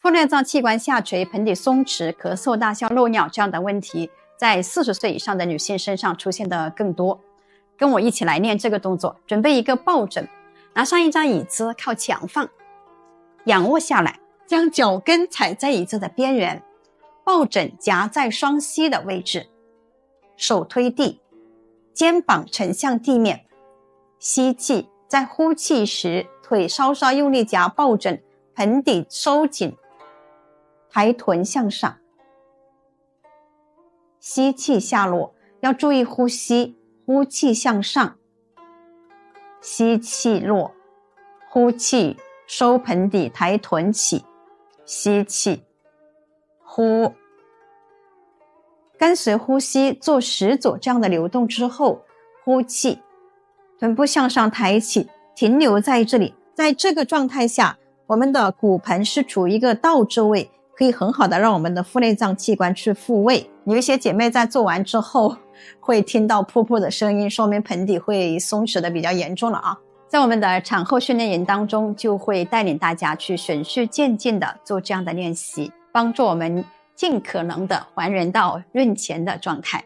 腹内脏器官下垂、盆底松弛、咳嗽、大笑、漏尿这样的问题，在40岁以上的女性身上出现的更多。跟我一起来练这个动作，准备一个抱枕，拿上一张椅子靠墙放，仰卧下来，将脚跟踩在椅子的边缘，抱枕夹在双膝的位置，手推地，肩膀呈向地面，吸气，在呼气时腿稍稍用力夹抱枕，盆底收紧，抬臀向上，吸气下落，要注意呼吸，呼气向上，吸气落，呼气收盆底，抬臀起，吸气呼，跟随呼吸做10组这样的流动之后，呼气，臀部向上抬起，停留在这里。在这个状态下，我们的骨盆是处于一个倒置位，可以很好的让我们的腹内脏器官去复位。有一些姐妹在做完之后会听到噗噗的声音，说明盆底会松弛的比较严重了啊。在我们的产后训练营当中，就会带领大家去循序渐进的做这样的练习，帮助我们尽可能的还原到孕前的状态。